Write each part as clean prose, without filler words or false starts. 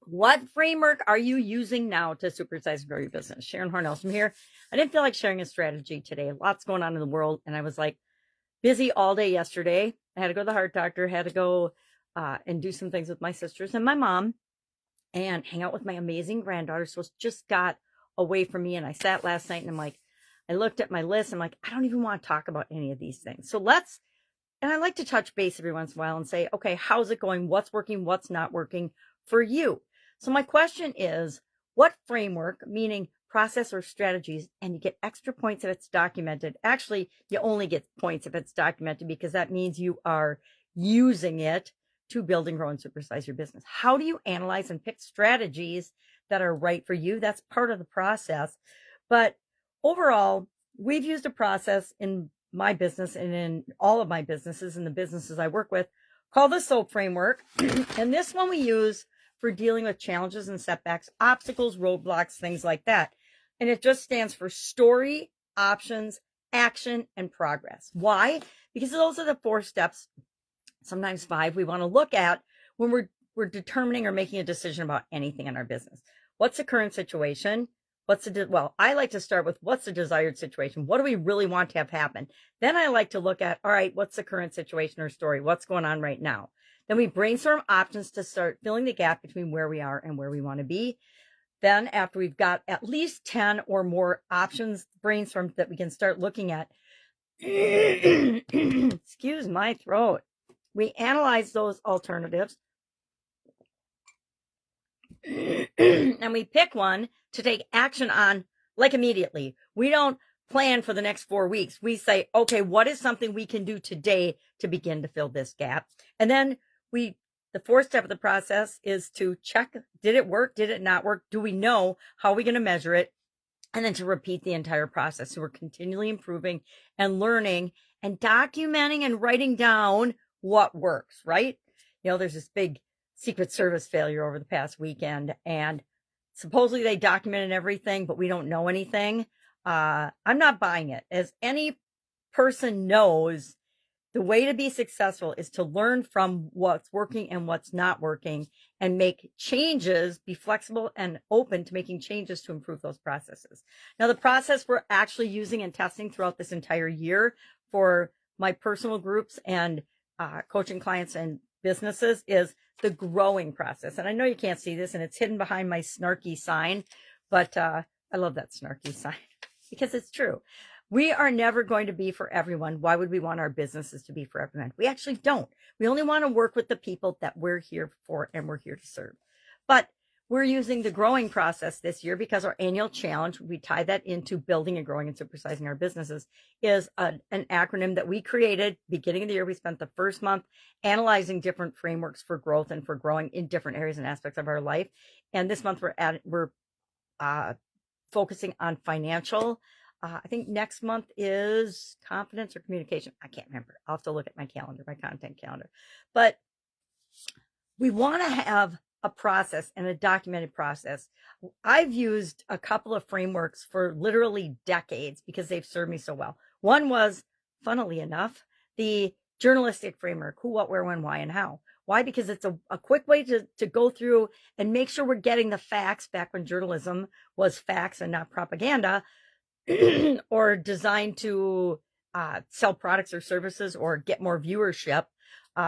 What framework are you using now to supersize and grow your business? Sharon Horne-Ellstrom here. I didn't feel like sharing a strategy today. Lots going on in the world. And I was like busy all day yesterday. I had to go to the heart doctor, had to go and do some things with my sisters and my mom and hang out with my amazing granddaughter. So it just got away from me. And I sat last night and I'm like, I looked at my list. I'm like, I don't even want to talk about any of these things. So and I like to touch base every once in a while and say, okay, how's it going? What's working? What's not working for you? So my question is, what framework, meaning process or strategies, and you get extra points if it's documented. Actually, you only get points if it's documented because that means you are using it to build and grow and supersize your business. How do you analyze and pick strategies that are right for you? That's part of the process. But overall, we've used a process in my business and in all of my businesses and the businesses I work with called the SOAP framework. And this one we use for dealing with challenges and setbacks, obstacles, roadblocks, things like that. And it just stands for story, options, action, and progress. Why? Because those are the 4 steps, sometimes 5, we want to look at when we're determining or making a decision about anything in our business. What's the current situation? I like to start with what's the desired situation? What do we really want to have happen? Then I like to look at, all right, what's the current situation or story? What's going on right now? Then we brainstorm options to start filling the gap between where we are and where we want to be. Then after we've got at least 10 or more options brainstormed that we can start looking at, excuse my throat, we analyze those alternatives and we pick one to take action on like immediately. We don't plan for the next 4 weeks. We say, okay, what is something we can do today to begin to fill this gap? And then the 4th step of the process is to check, did it work? Did it not work? Do we know? How are we going to measure it? And then to repeat the entire process. So we're continually improving and learning and documenting and writing down what works, right? You know, there's this big Secret Service failure over the past weekend, and supposedly they documented everything, but we don't know anything. I'm not buying it. As any person knows, the way to be successful is to learn from what's working and what's not working and make changes, be flexible and open to making changes to improve those processes. Now, the process we're actually using and testing throughout this entire year for my personal groups and coaching clients and businesses is the growing process. And I know you can't see this and it's hidden behind my snarky sign, but I love that snarky sign because it's true. We are never going to be for everyone. Why would we want our businesses to be for everyone? We actually don't. We only want to work with the people that we're here for and we're here to serve. But we're using the growing process this year because our annual challenge, we tie that into building and growing and supersizing our businesses, is an acronym that we created beginning of the year. We spent the first month analyzing different frameworks for growth and for growing in different areas and aspects of our life. And this month we're focusing on financial. I think next month is confidence or communication. I can't remember. I'll have to look at my calendar, my content calendar. But we want to have a process and a documented process. I've used a couple of frameworks for literally decades because they've served me so well. One was, funnily enough, the journalistic framework: who, what, where, when, why, and how. Why? Because it's a quick way to go through and make sure we're getting the facts back when journalism was facts and not propaganda, or designed to sell products or services or get more viewership.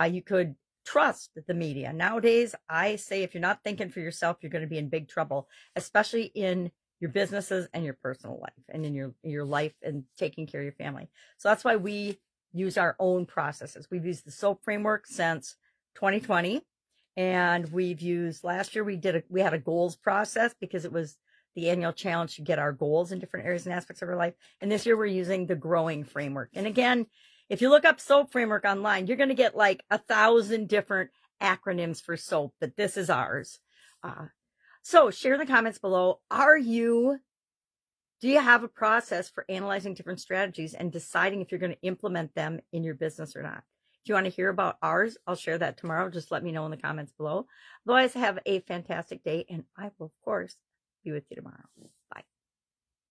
You could trust the media. Nowadays, I say if you're not thinking for yourself, you're going to be in big trouble, especially in your businesses and your personal life and in your life and taking care of your family. So that's why we use our own processes. We've used the SOAP framework since 2020. And we've used, last year we had a goals process because it was the annual challenge to get our goals in different areas and aspects of our life. And this year we're using the growing framework. And again, if you look up SOAP framework online, you're going to get like 1,000 different acronyms for SOAP, but this is ours. So share in the comments below. Do you have a process for analyzing different strategies and deciding if you're going to implement them in your business or not? If you want to hear about ours, I'll share that tomorrow. Just let me know in the comments below. Otherwise, have a fantastic day, and I will, of course, be with you tomorrow.